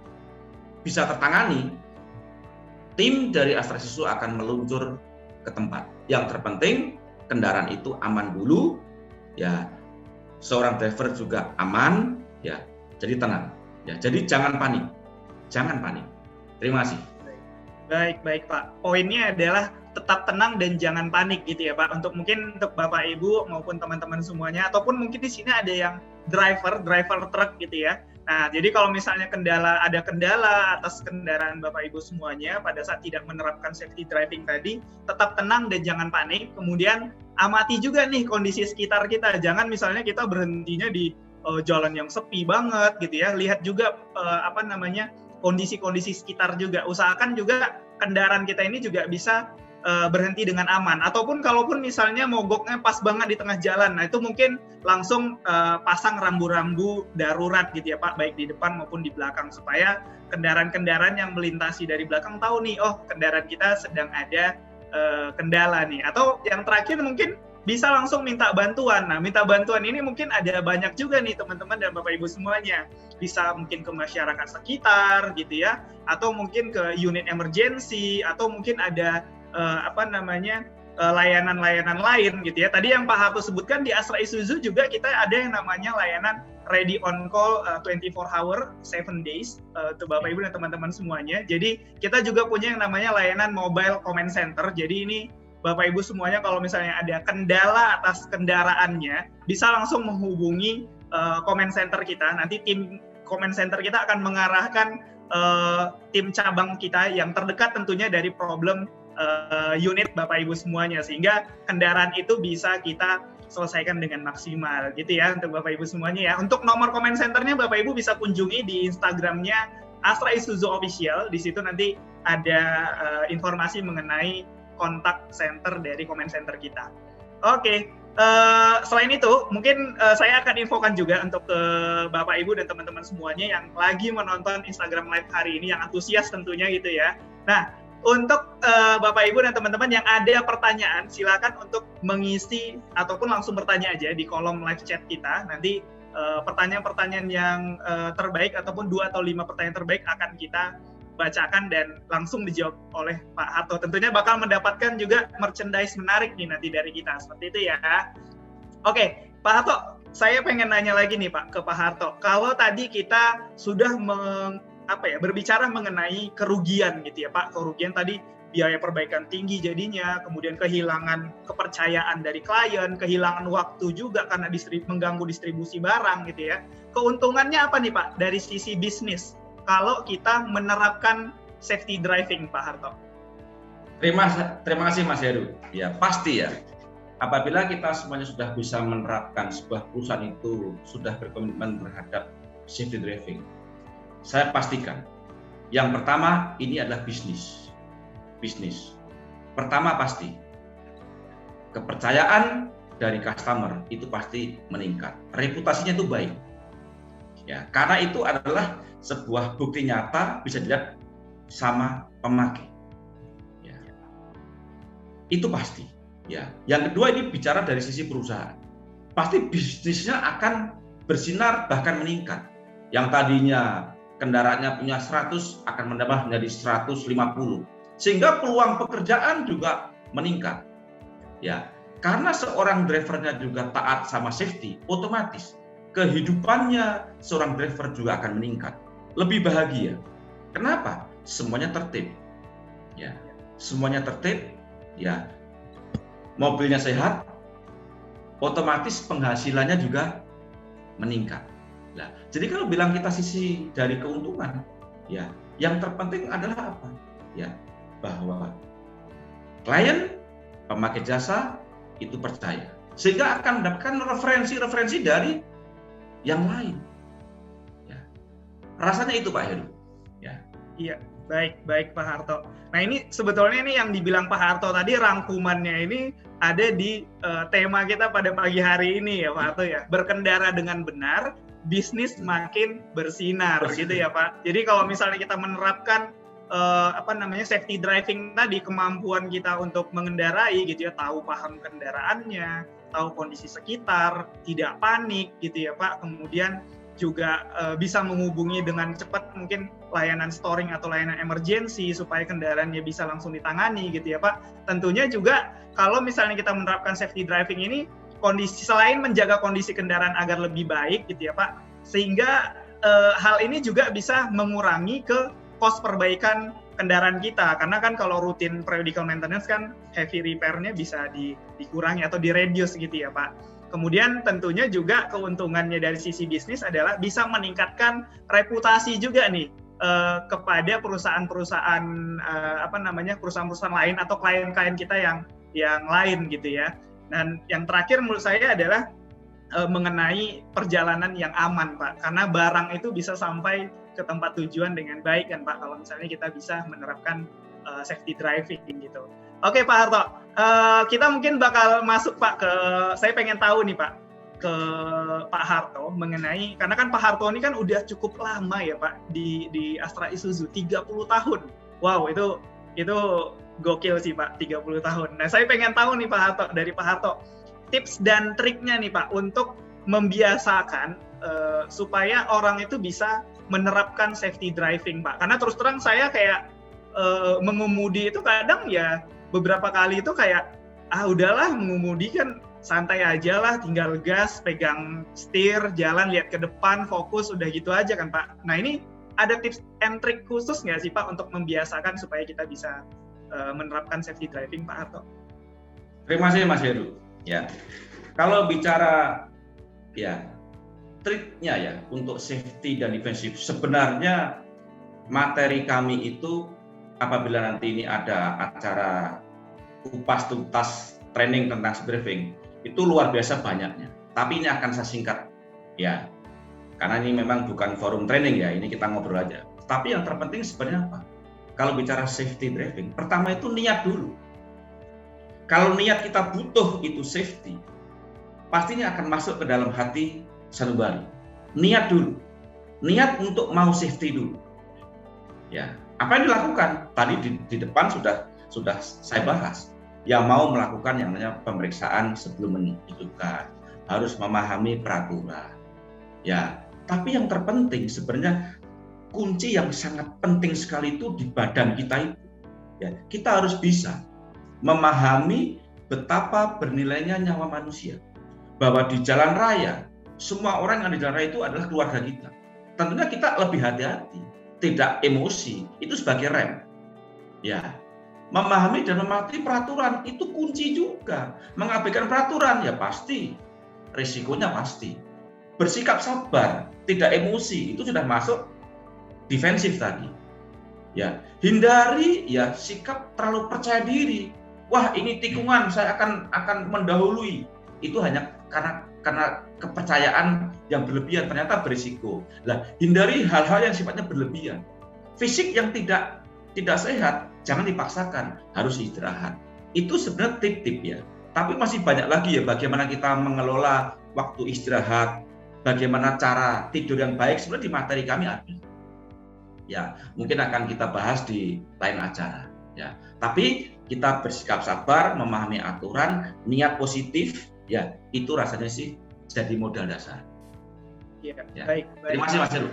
bisa tertangani, tim dari Astra Isuzu akan meluncur ke tempat. Yang terpenting kendaraan itu aman dulu, ya seorang driver juga aman, ya jadi tenang. Ya jadi jangan panik. Terima kasih. Baik Pak. Poinnya adalah tetap tenang dan jangan panik gitu ya Pak. Untuk Bapak Ibu maupun teman-teman semuanya, ataupun mungkin di sini ada yang driver truk gitu ya. Nah, jadi kalau misalnya ada kendala atas kendaraan Bapak Ibu semuanya pada saat tidak menerapkan safety driving tadi, tetap tenang dan jangan panik. Kemudian amati juga nih kondisi sekitar kita. Jangan misalnya kita berhentinya di jalan yang sepi banget gitu ya. Lihat juga kondisi-kondisi sekitar juga. Usahakan juga kendaraan kita ini juga bisa berhenti dengan aman. Ataupun kalaupun misalnya mogoknya pas banget di tengah jalan, nah itu mungkin langsung pasang rambu-rambu darurat gitu ya Pak, baik di depan maupun di belakang, supaya kendaraan-kendaraan yang melintasi dari belakang tahu nih, oh kendaraan kita sedang ada kendala nih. Atau yang terakhir mungkin bisa langsung minta bantuan. Nah, minta bantuan ini mungkin ada banyak juga nih teman-teman dan Bapak Ibu semuanya. Bisa mungkin ke masyarakat sekitar gitu ya, atau mungkin ke unit emergency, atau mungkin ada layanan-layanan lain gitu ya. Tadi yang Pak Harto sebutkan di Astra Isuzu juga kita ada yang namanya layanan ready on call 24 hour 7 days untuk Bapak Ibu dan teman-teman semuanya. Jadi kita juga punya yang namanya layanan mobile comment center. Jadi ini Bapak Ibu semuanya kalau misalnya ada kendala atas kendaraannya bisa langsung menghubungi comment center kita. Nanti tim comment center kita akan mengarahkan tim cabang kita yang terdekat tentunya dari problem unit Bapak Ibu semuanya, sehingga kendaraan itu bisa kita selesaikan dengan maksimal gitu ya untuk Bapak Ibu semuanya ya. Untuk nomor comment centernya Bapak Ibu bisa kunjungi di Instagramnya Astra Isuzu Official. Di situ nanti ada informasi mengenai kontak center dari comment center kita. Oke. Selain itu, mungkin saya akan infokan juga untuk Bapak Ibu dan teman-teman semuanya yang lagi menonton Instagram Live hari ini, yang antusias tentunya gitu ya. Nah, untuk Bapak Ibu dan teman-teman yang ada pertanyaan, silakan untuk mengisi ataupun langsung bertanya aja di kolom live chat kita. Nanti pertanyaan-pertanyaan yang terbaik ataupun 2 atau 5 pertanyaan terbaik akan kita bacakan dan langsung dijawab oleh Pak Harto. Tentunya bakal mendapatkan juga merchandise menarik nih nanti dari kita, seperti itu ya. Oke, Pak Harto, saya pengen nanya lagi nih Pak ke Pak Harto. Kalau tadi kita sudah berbicara mengenai kerugian gitu ya Pak, kerugian tadi biaya perbaikan tinggi jadinya, kemudian kehilangan kepercayaan dari klien, kehilangan waktu juga karena mengganggu distribusi barang gitu ya. Keuntungannya apa nih Pak dari sisi bisnis kalau kita menerapkan safety driving, Pak Harto? Terima kasih Mas Heru. Ya pasti ya. Apabila kita semuanya sudah bisa menerapkan, sebuah perusahaan itu sudah berkomitmen terhadap safety driving, saya pastikan yang pertama ini adalah bisnis. Pertama pasti kepercayaan dari customer itu pasti meningkat, reputasinya itu baik. Ya, karena itu adalah sebuah bukti nyata bisa dilihat sama pemakai. Ya. Itu pasti. Ya. Yang kedua ini bicara dari sisi perusahaan. Pasti bisnisnya akan bersinar bahkan meningkat. Yang tadinya kendaraannya punya 100 akan menambah menjadi 150. Sehingga peluang pekerjaan juga meningkat. Ya. Karena seorang drivernya juga taat sama safety, otomatis kehidupannya seorang driver juga akan meningkat, lebih bahagia. Kenapa? Semuanya tertib. Ya, semuanya tertib. Ya, mobilnya sehat, otomatis penghasilannya juga meningkat. Nah, jadi kalau bilang kita sisi dari keuntungan, ya, yang terpenting adalah apa? Ya, bahwa klien, pemakai jasa itu percaya, sehingga akan mendapatkan referensi dari yang lain. Ya. Rasanya itu Pak Heru. Ya. Iya, baik Pak Harto. Nah ini sebetulnya ini yang dibilang Pak Harto tadi rangkumannya ini ada di tema kita pada pagi hari ini ya Pak Harto ya. Berkendara dengan benar, bisnis makin bersinar gitu ya Pak. Jadi kalau misalnya kita menerapkan safety driving tadi, kemampuan kita untuk mengendarai gitu ya, tahu paham kendaraannya, tahu kondisi sekitar, tidak panik gitu ya Pak, kemudian juga bisa menghubungi dengan cepat mungkin layanan storing atau layanan emergency supaya kendaraannya bisa langsung ditangani gitu ya Pak. Tentunya juga kalau misalnya kita menerapkan safety driving ini, kondisi selain menjaga kondisi kendaraan agar lebih baik gitu ya Pak, sehingga hal ini juga bisa mengurangi ke kos perbaikan kendaraan kita, karena kan kalau rutin periodical maintenance kan heavy repair-nya bisa dikurangi atau di-reduce gitu ya Pak. Kemudian tentunya juga keuntungannya dari sisi bisnis adalah bisa meningkatkan reputasi juga nih kepada perusahaan-perusahaan perusahaan-perusahaan lain atau klien-klien kita yang lain gitu ya. Dan yang terakhir menurut saya adalah mengenai perjalanan yang aman Pak, karena barang itu bisa sampai ke tempat tujuan dengan baik kan Pak, kalau misalnya kita bisa menerapkan safety driving gitu. Oke Pak Harto, kita mungkin bakal masuk Pak ke, saya pengen tahu nih Pak, ke Pak Harto mengenai, karena kan Pak Harto ini kan udah cukup lama ya Pak di Astra Isuzu, 30 tahun. Wow, itu gokil sih Pak, 30 tahun. Nah saya pengen tahu nih Pak Harto, dari Pak Harto, tips dan triknya nih Pak untuk membiasakan supaya orang itu bisa menerapkan safety driving Pak. Karena terus terang saya kayak mengemudi itu kadang ya beberapa kali itu kayak udahlah mengemudi kan santai aja lah, tinggal gas, pegang setir, jalan lihat ke depan, fokus, udah gitu aja kan Pak. Nah ini ada tips and trick khusus nggak sih Pak untuk membiasakan supaya kita bisa menerapkan safety driving Pak Harto? Terima kasih Mas Heru. Ya, kalau bicara ya triknya ya untuk safety dan defensif, sebenarnya materi kami itu apabila nanti ini ada acara kupas tuntas training tentang speed driving, itu luar biasa banyaknya. Tapi ini akan saya singkat ya, karena ini memang bukan forum training ya, ini kita ngobrol aja. Tapi yang terpenting sebenarnya apa? Kalau bicara safety driving, pertama itu niat dulu. Kalau niat kita butuh itu safety, pastinya akan masuk ke dalam hati sanubari. Niat dulu, niat untuk mau safety dulu. Ya, apa yang dilakukan? Tadi di depan sudah saya bahas. Yang mau melakukan yang namanya pemeriksaan sebelum menghidupkan, harus memahami peraturan. Ya, tapi yang terpenting sebenarnya kunci yang sangat penting sekali itu di badan kita itu. Ya, kita harus bisa memahami betapa bernilainya nyawa manusia. Bahwa di jalan raya, semua orang yang di jalan raya itu adalah keluarga kita. Tentunya kita lebih hati-hati, tidak emosi, itu sebagai rem. Ya, memahami dan mematuhi peraturan itu kunci juga. Mengabaikan peraturan ya pasti, risikonya pasti. Bersikap sabar, tidak emosi, itu sudah masuk defensif tadi. Ya, hindari ya sikap terlalu percaya diri. Wah, ini tikungan, saya akan mendahului. Itu hanya karena kepercayaan yang berlebihan, ternyata berisiko. Nah, hindari hal-hal yang sifatnya berlebihan. Fisik yang tidak sehat, jangan dipaksakan, harus istirahat. Itu sebenarnya tip-tip ya. Tapi masih banyak lagi ya bagaimana kita mengelola waktu istirahat, bagaimana cara tidur yang baik, sebenarnya di materi kami ada. Ya, mungkin akan kita bahas di lain acara. Ya, tapi kita bersikap sabar, memahami aturan, niat positif, ya itu rasanya sih jadi modal dasar. Ya. Baik. Terima kasih Mas Heru.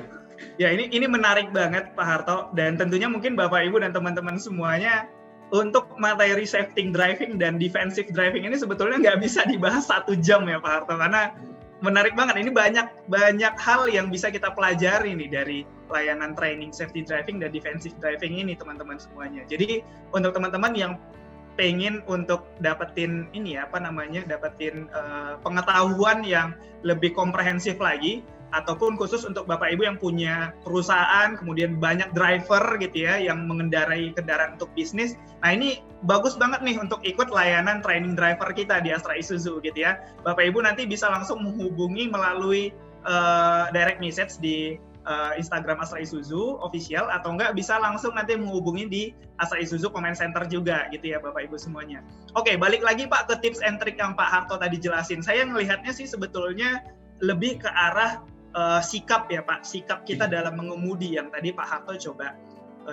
Ya, ini menarik banget Pak Harto, dan tentunya mungkin Bapak Ibu dan teman-teman semuanya, untuk materi safety driving dan defensive driving ini sebetulnya nggak bisa dibahas 1 jam ya Pak Harto, karena menarik banget. Ini banyak hal yang bisa kita pelajari nih dari layanan training safety driving dan defensive driving ini teman-teman semuanya. Jadi untuk teman-teman yang pengen untuk dapetin pengetahuan yang lebih komprehensif lagi, ataupun khusus untuk Bapak Ibu yang punya perusahaan, kemudian banyak driver gitu ya yang mengendarai kendaraan untuk bisnis. Nah, ini bagus banget nih untuk ikut layanan training driver kita di Astra Isuzu gitu ya. Bapak Ibu nanti bisa langsung menghubungi melalui direct message di Instagram Astra Isuzu official, atau enggak bisa langsung nanti menghubungi di Astra Isuzu Comment Center juga gitu ya Bapak Ibu semuanya. Oke, balik lagi Pak ke tips and trick yang Pak Harto tadi jelasin. Saya ngelihatnya sih sebetulnya lebih ke arah sikap ya Pak, sikap kita dalam mengemudi yang tadi Pak Harto coba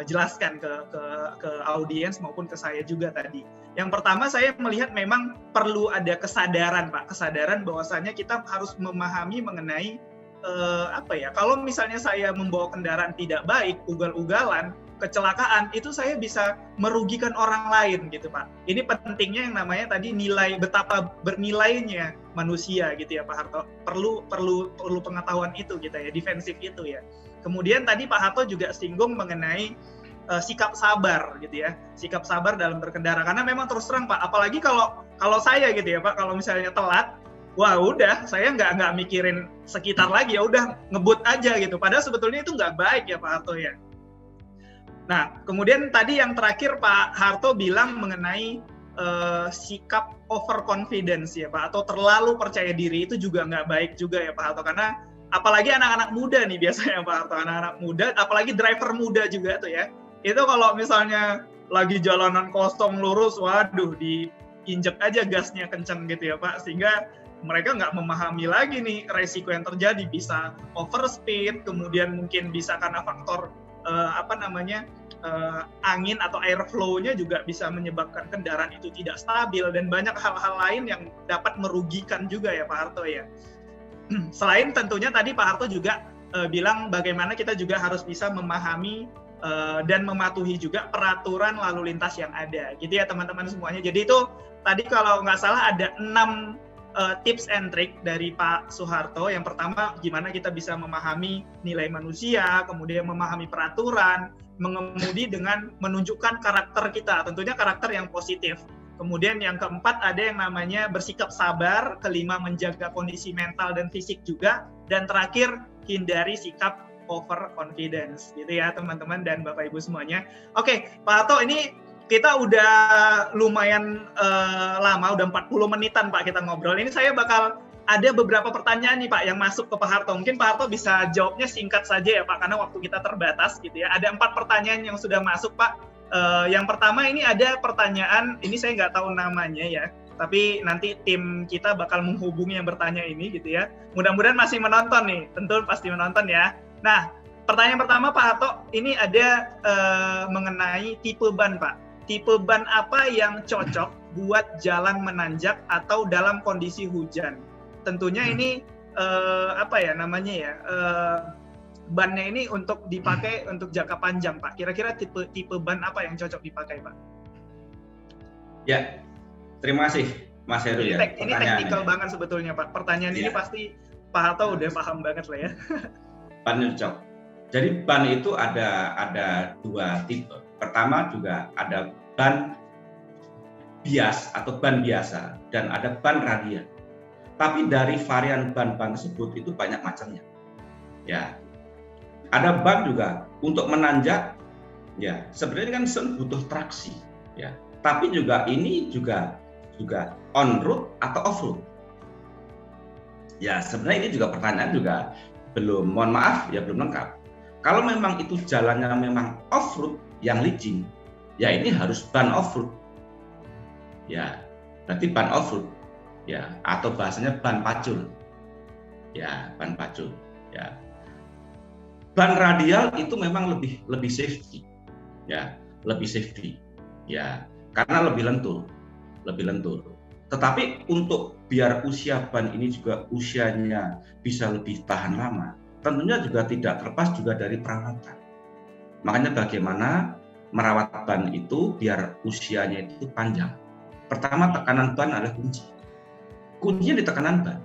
jelaskan ke audiens maupun ke saya juga tadi. Yang pertama, saya melihat memang perlu ada kesadaran Pak, kesadaran bahwasanya kita harus memahami mengenai kalau misalnya saya membawa kendaraan tidak baik, ugal-ugalan, kecelakaan, itu saya bisa merugikan orang lain gitu Pak. Ini pentingnya yang namanya tadi nilai, betapa bernilainya manusia gitu ya Pak Harto. Perlu pengetahuan itu gitu ya, defensif itu ya. Kemudian tadi Pak Harto juga singgung mengenai sikap sabar gitu ya, sikap sabar dalam berkendara. Karena memang terus terang Pak, apalagi kalau saya gitu ya Pak, kalau misalnya telat, wah udah saya nggak mikirin sekitar lagi, ya udah ngebut aja gitu. Padahal sebetulnya itu nggak baik ya Pak Harto ya. Nah, kemudian tadi yang terakhir Pak Harto bilang mengenai sikap overconfidence ya Pak, atau terlalu percaya diri, itu juga nggak baik juga ya Pak Harto. Karena apalagi anak-anak muda nih biasanya Pak Harto, anak-anak muda, apalagi driver muda juga tuh ya, itu kalau misalnya lagi jalanan kosong lurus, waduh diinjek aja gasnya kenceng gitu ya Pak, sehingga mereka nggak memahami lagi nih resiko yang terjadi, bisa overspeed, kemudian mungkin bisa karena faktor angin atau airflow-nya juga bisa menyebabkan kendaraan itu tidak stabil, dan banyak hal-hal lain yang dapat merugikan juga ya Pak Harto ya. Selain tentunya tadi Pak Harto juga bilang bagaimana kita juga harus bisa memahami dan mematuhi juga peraturan lalu lintas yang ada gitu ya teman-teman semuanya. Jadi itu tadi kalau nggak salah ada 6 tips and trick dari Pak Suharto. Yang pertama, gimana kita bisa memahami nilai manusia, kemudian memahami peraturan, mengemudi dengan menunjukkan karakter kita, tentunya karakter yang positif. Kemudian yang keempat ada yang namanya bersikap sabar, kelima menjaga kondisi mental dan fisik juga, dan terakhir hindari sikap overconfidence gitu ya teman-teman dan Bapak Ibu semuanya. Oke, Pak Harto, ini kita udah lumayan lama, udah 40 menitan Pak kita ngobrol. Ini saya bakal ada beberapa pertanyaan nih Pak yang masuk ke Pak Harto. Mungkin Pak Harto bisa jawabnya singkat saja ya Pak, karena waktu kita terbatas gitu ya. Ada 4 pertanyaan yang sudah masuk Pak. Yang pertama ini ada pertanyaan, ini saya nggak tahu namanya ya, tapi nanti tim kita bakal menghubungi yang bertanya ini gitu ya. Mudah-mudahan masih menonton nih, tentu pasti menonton ya. Nah, pertanyaan pertama Pak Harto, ini ada mengenai tipe ban Pak. Tipe ban apa yang cocok buat jalan menanjak atau dalam kondisi hujan? Tentunya ini apa ya namanya ya, bannya ini untuk dipakai untuk jangka panjang Pak. Kira-kira tipe ban apa yang cocok dipakai Pak? Ya, terima kasih Mas Heru ya. Ini teknikal banget sebetulnya Pak. Pertanyaan ini pasti Pak Harto udah paham banget lah ya. Ban cocok. Jadi ban itu ada 2 tipe. Pertama juga ada ban bias atau ban biasa dan ada ban radial. Tapi dari varian ban-ban tersebut itu banyak macamnya. Ya. Ada ban juga untuk menanjak, ya sebenarnya kan butuh traksi, ya. Tapi juga ini juga on road atau off road. Ya sebenarnya ini juga pertanyaan juga belum, mohon maaf ya belum lengkap. Kalau memang itu jalannya memang off road yang licin, ya ini harus ban off road. Ya, berarti ban off road, ya atau bahasanya ban pacul, ya ban pacul, ya. Ban radial itu memang lebih safety, ya lebih safety, ya karena lebih lentur. Tetapi untuk biar usia ban ini juga usianya bisa lebih tahan lama, tentunya juga tidak terlepas juga dari perawatan. Makanya bagaimana merawat ban itu biar usianya itu panjang. Pertama, tekanan ban adalah kunci. Kuncinya di tekanan ban.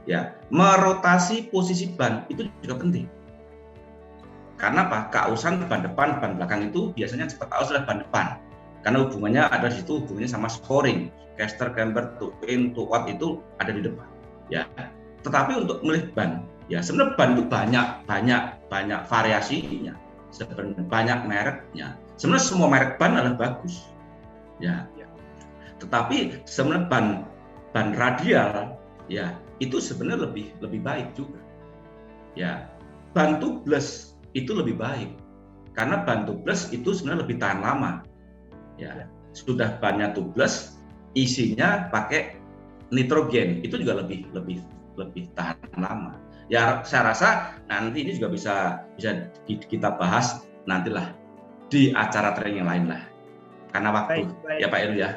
Ya, merotasi posisi ban itu juga penting. Karena apa? Keausan ban depan, ban belakang itu biasanya cepat aus adalah ban depan. Karena hubungannya ada di situ, hubungannya sama scoring, caster, camber, to in, to out itu ada di depan. Ya. Tetapi untuk memilih ban, ya sebenarnya ban itu banyak variasinya, sebenarnya banyak mereknya. Sebenarnya semua merek ban adalah bagus. Ya. Tetapi sebenarnya ban radial, ya itu sebenarnya lebih baik juga. Ya. Ban tubeless itu lebih baik karena ban tubeless itu sebenarnya lebih tahan lama. Ya, sudah bannya tubeless, isinya pakai nitrogen, itu juga lebih tahan lama. Ya, saya rasa nanti ini juga bisa kita bahas nantilah di acara training yang lain lah. Karena waktu, baik. Ya Pak Heru ya.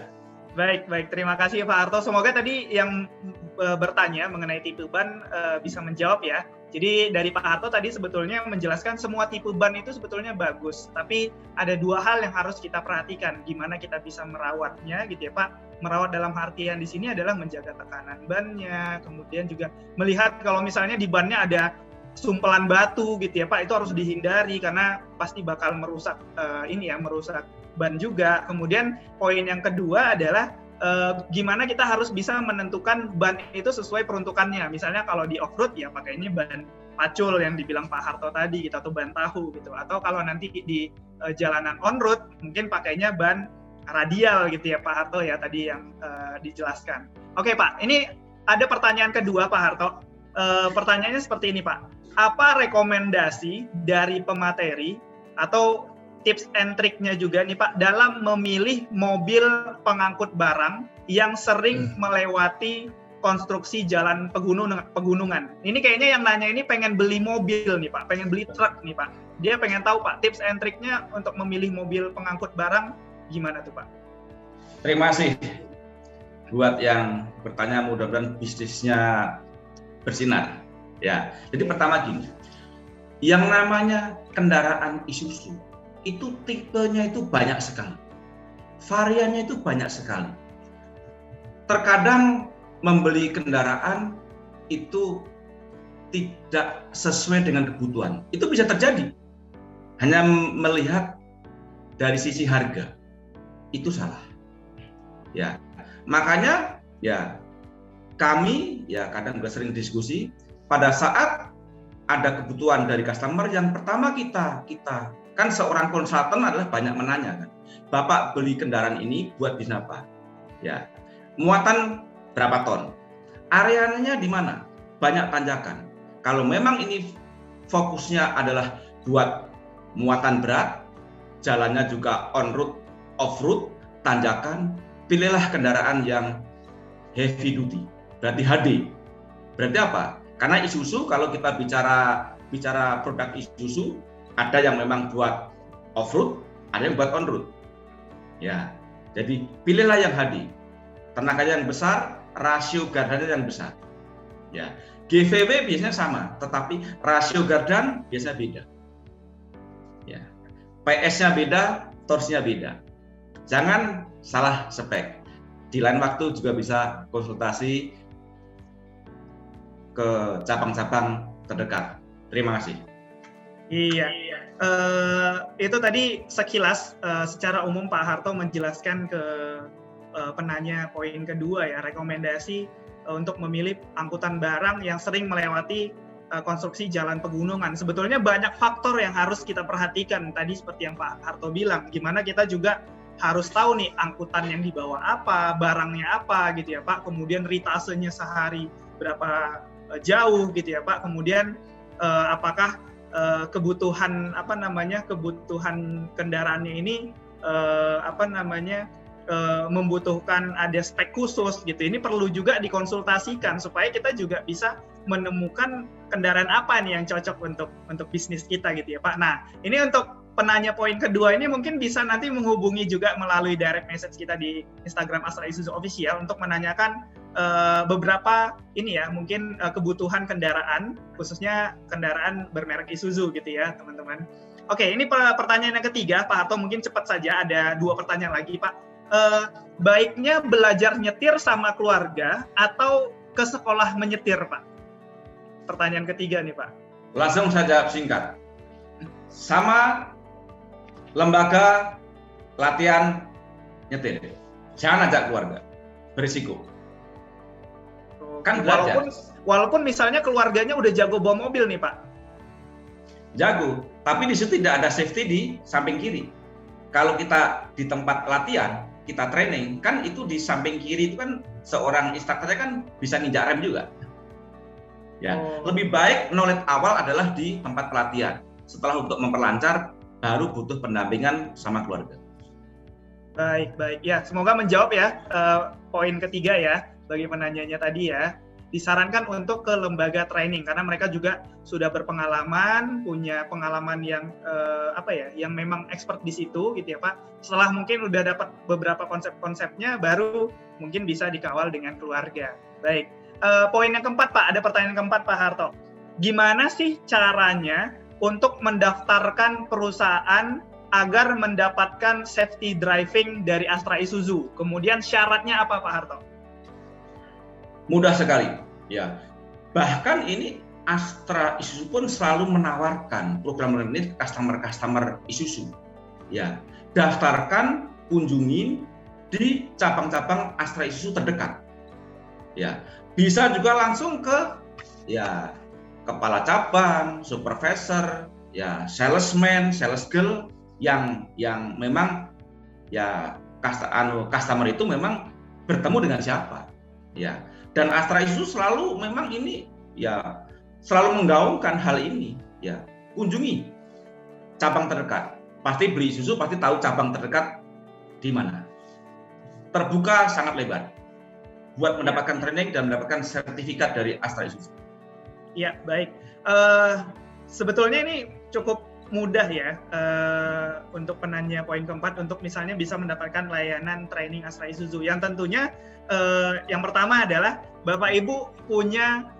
Baik, terima kasih Pak Harto. Semoga tadi yang bertanya mengenai tipe ban bisa menjawab ya. Jadi dari Pak Harto tadi sebetulnya menjelaskan semua tipe ban itu sebetulnya bagus, tapi ada 2 hal yang harus kita perhatikan, gimana kita bisa merawatnya gitu ya Pak. Merawat dalam artian di sini adalah menjaga tekanan bannya, kemudian juga melihat kalau misalnya di bannya ada sumpelan batu gitu ya Pak, itu harus dihindari karena pasti bakal merusak merusak ban juga. Kemudian poin yang kedua adalah gimana kita harus bisa menentukan ban itu sesuai peruntukannya. Misalnya kalau di off-road ya pakainya ban pacul yang dibilang Pak Harto tadi gitu, atau ban tahu gitu. Atau kalau nanti di jalanan on-road mungkin pakainya ban radial gitu ya Pak Harto ya tadi yang dijelaskan. Oke Pak, ini ada pertanyaan kedua Pak Harto. Pertanyaannya seperti ini Pak. Apa rekomendasi dari pemateri atau tips and triknya juga nih Pak dalam memilih mobil pengangkut barang yang sering melewati konstruksi jalan pegunungan. Ini kayaknya yang nanya ini pengen beli mobil nih Pak, pengen beli truk nih Pak. Dia pengen tahu Pak tips and triknya untuk memilih mobil pengangkut barang gimana tuh Pak? Terima kasih buat yang bertanya, mudah-mudahan bisnisnya bersinar. Ya, jadi pertama gini, yang namanya kendaraan Isuzu itu tipenya itu banyak sekali, variannya itu banyak sekali. Terkadang membeli kendaraan itu tidak sesuai dengan kebutuhan, itu bisa terjadi. Hanya melihat dari sisi harga, itu salah. Ya, makanya ya kami ya kadang juga sering diskusi pada saat ada kebutuhan dari customer, yang pertama kita kan seorang konsultan adalah banyak menanya kan, Bapak beli kendaraan ini buat bisnis apa? Ya, muatan berapa ton? Areanya di mana? Banyak tanjakan. Kalau memang ini fokusnya adalah buat muatan berat, jalannya juga on road, off road, tanjakan, pilihlah kendaraan yang heavy duty, berarti HD. Berarti apa? Karena Isuzu, kalau kita bicara produk Isuzu, ada yang memang buat off road, ada yang buat on road. Ya, jadi pilihlah yang HD, tenaganya yang besar, rasio gardannya yang besar. Ya, GVW biasanya sama, tetapi rasio gardan biasanya beda. Ya, PS-nya beda, torsinya beda. Jangan salah spek. Di lain waktu juga bisa konsultasi ke cabang-cabang terdekat. Terima kasih. Iya, itu tadi sekilas secara umum Pak Harto menjelaskan ke penanya poin kedua ya, rekomendasi untuk memilih angkutan barang yang sering melewati konstruksi jalan pegunungan. Sebetulnya banyak faktor yang harus kita perhatikan tadi seperti yang Pak Harto bilang, gimana kita juga harus tahu nih angkutan yang dibawa apa, barangnya apa gitu ya Pak, kemudian ritasenya sehari berapa jauh gitu ya Pak, kemudian apakah kebutuhan kebutuhan kendaraannya ini membutuhkan ada spek khusus gitu. Ini perlu juga dikonsultasikan supaya kita juga bisa menemukan kendaraan apa nih yang cocok untuk bisnis kita gitu ya Pak. Nah, ini untuk penanya poin kedua ini mungkin bisa nanti menghubungi juga melalui direct message kita di Instagram Astra Isuzu Official untuk menanyakan beberapa ini ya, mungkin kebutuhan kendaraan, khususnya kendaraan bermerek Isuzu gitu ya teman-teman. Oke, ini pertanyaan yang ketiga Pak Harto, mungkin cepat saja, ada 2 pertanyaan lagi Pak. Baiknya belajar nyetir sama keluarga atau ke sekolah menyetir Pak? Pertanyaan ketiga nih Pak. Langsung saya jawab singkat. Sama lembaga latihan nyetir, jangan ajak keluarga, berisiko. Kan belajar. Walaupun misalnya keluarganya udah jago bawa mobil nih Pak. Jago, tapi di situ tidak ada safety di samping kiri. Kalau kita di tempat latihan, kita training, kan itu di samping kiri itu kan seorang instrukturnya kan bisa nginjak rem juga. Ya, lebih baik knowledge awal adalah di tempat pelatihan. Setelah untuk memperlancar, baru butuh pendampingan sama keluarga. Baik. Ya, semoga menjawab ya poin ketiga ya bagi penanyanya tadi ya. Disarankan untuk ke lembaga training karena mereka juga sudah berpengalaman, punya pengalaman yang yang memang expert di situ gitu ya Pak. Setelah mungkin udah dapat beberapa konsep-konsepnya, baru mungkin bisa dikawal dengan keluarga. Baik. Poin yang keempat Pak, ada pertanyaan keempat Pak Harto. Gimana sih caranya untuk mendaftarkan perusahaan agar mendapatkan safety driving dari Astra Isuzu? Kemudian syaratnya apa Pak Harto? Mudah sekali, ya. Bahkan ini Astra Isuzu pun selalu menawarkan program ini customer Isuzu. Ya, daftarkan, kunjungi di cabang-cabang Astra Isuzu terdekat. Ya, bisa juga langsung ke ya kepala cabang, supervisor, ya salesman, sales girl yang memang ya customer itu memang bertemu dengan siapa. Ya. Dan Astra Isuzu selalu memang ini ya selalu menggaungkan hal ini ya, kunjungi cabang terdekat. Pasti beli Isuzu pasti tahu cabang terdekat di mana. Terbuka sangat lebar buat mendapatkan training dan mendapatkan sertifikat dari Astra Isuzu. Ya, baik. Sebetulnya ini cukup mudah ya untuk penanya poin keempat untuk misalnya bisa mendapatkan layanan training Astra Isuzu. Yang tentunya yang pertama adalah Bapak Ibu punya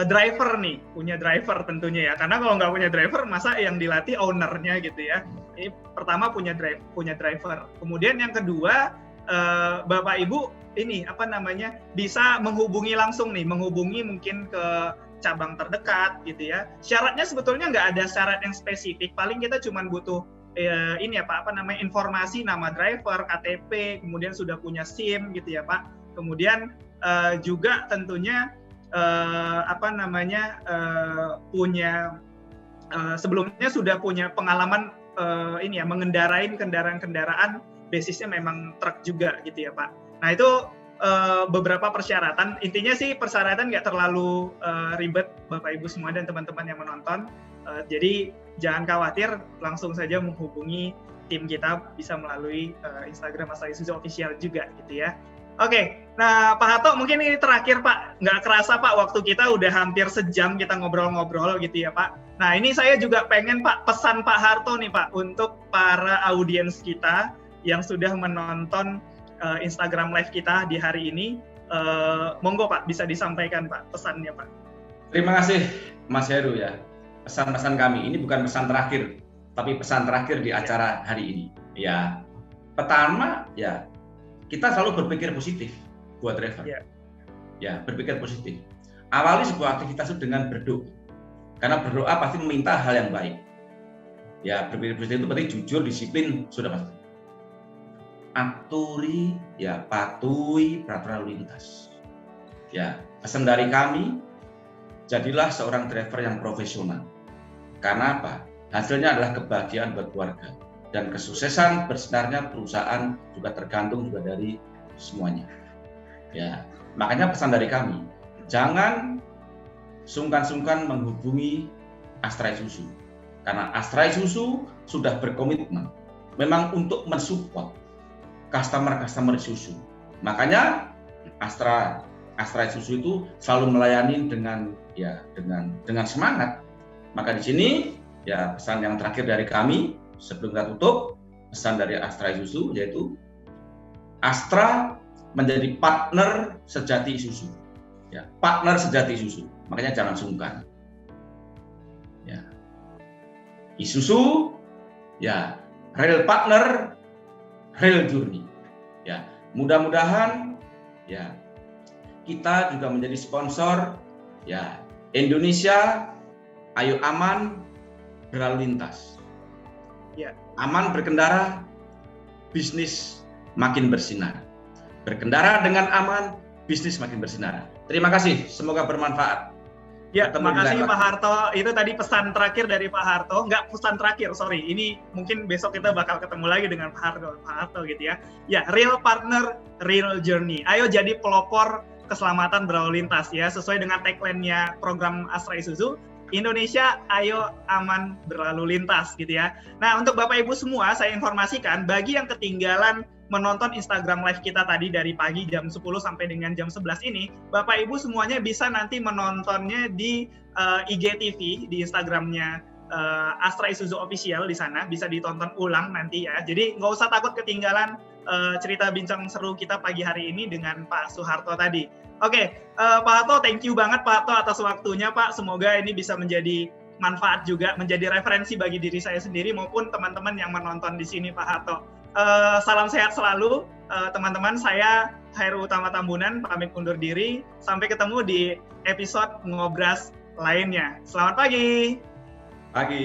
driver nih, punya driver tentunya ya. Karena kalau nggak punya driver, masa yang dilatih ownernya gitu ya. Ini pertama punya driver. Kemudian yang kedua Bapak Ibu ini bisa menghubungi langsung nih, menghubungi mungkin ke cabang terdekat gitu ya. Syaratnya sebetulnya nggak ada syarat yang spesifik, paling kita cuma butuh informasi nama driver, KTP, kemudian sudah punya SIM gitu ya Pak. Kemudian juga tentunya punya sebelumnya sudah punya pengalaman mengendarai kendaraan-kendaraan basisnya memang truk juga gitu ya Pak. Nah itu beberapa persyaratan, intinya sih persyaratan nggak terlalu ribet Bapak Ibu semua dan teman-teman yang menonton. Jadi jangan khawatir, langsung saja menghubungi tim kita, bisa melalui Instagram Astra Isuzu Official juga gitu ya. Oke, nah Pak Harto mungkin ini terakhir Pak, nggak kerasa Pak waktu kita udah hampir sejam kita ngobrol-ngobrol gitu ya Pak. Nah ini saya juga pengen Pak pesan Pak Harto nih Pak untuk para audiens kita yang sudah menonton Instagram Live kita di hari ini. Monggo Pak, bisa disampaikan Pak pesannya Pak. Terima kasih Mas Heru ya. Pesan-pesan kami ini bukan pesan terakhir, tapi pesan terakhir di acara hari ini. Ya, pertama ya kita selalu berpikir positif buat driver. Ya, berpikir positif. Awali sebuah aktivitas itu dengan berdoa. Karena berdoa pasti meminta hal yang baik. Ya, berpikir positif itu berarti jujur, disiplin, sudah pasti. Aturi, ya patuhi peraturan lalu lintas. Ya, pesan dari kami, jadilah seorang driver yang profesional. Karena apa? Hasilnya adalah kebahagiaan buat keluarga. Dan kesuksesan bersinarnya perusahaan juga tergantung juga dari semuanya. Ya, makanya pesan dari kami, jangan sungkan-sungkan menghubungi Astra Isuzu. Karena Astra Isuzu sudah berkomitmen memang untuk mensupport customer Isuzu. Makanya Astra Isuzu itu selalu melayani dengan semangat. Maka di sini ya pesan yang terakhir dari kami sebelum kita tutup, pesan dari Astra Isuzu yaitu Astra menjadi partner sejati Isuzu. Ya, partner sejati Isuzu. Makanya jangan sungkan. Ya. Isuzu ya real partner, real journey. Ya, mudah-mudahan ya kita juga menjadi sponsor ya Indonesia ayo aman berlalu lintas. Ya. Aman berkendara, bisnis makin bersinar. Berkendara dengan aman, bisnis makin bersinar. Terima kasih, semoga bermanfaat. Ya, terima kasih Pak Harto. Itu tadi pesan terakhir dari Pak Harto. Nggak pesan terakhir, sorry. Ini mungkin besok kita bakal ketemu lagi dengan Pak Harto gitu ya. Ya, real partner, real journey. Ayo jadi pelopor keselamatan berlalu lintas ya, sesuai dengan tagline-nya program Astra Isuzu. Indonesia, ayo aman berlalu lintas gitu ya. Nah, untuk Bapak Ibu semua, saya informasikan bagi yang ketinggalan menonton Instagram Live kita tadi dari pagi jam 10 sampai dengan jam 11 ini, Bapak Ibu semuanya bisa nanti menontonnya di IGTV, di Instagramnya Astra Isuzu Official di sana, bisa ditonton ulang nanti ya. Jadi nggak usah takut ketinggalan cerita bincang seru kita pagi hari ini dengan Pak Suharto tadi. Oke, Pak Harto, thank you banget Pak Harto atas waktunya Pak. Semoga ini bisa menjadi manfaat juga, menjadi referensi bagi diri saya sendiri maupun teman-teman yang menonton di sini Pak Harto. Salam sehat selalu teman-teman. Saya Hairul Utama Tambunan pamit undur diri. Sampai ketemu di episode Ngobras lainnya. Selamat pagi. Pagi.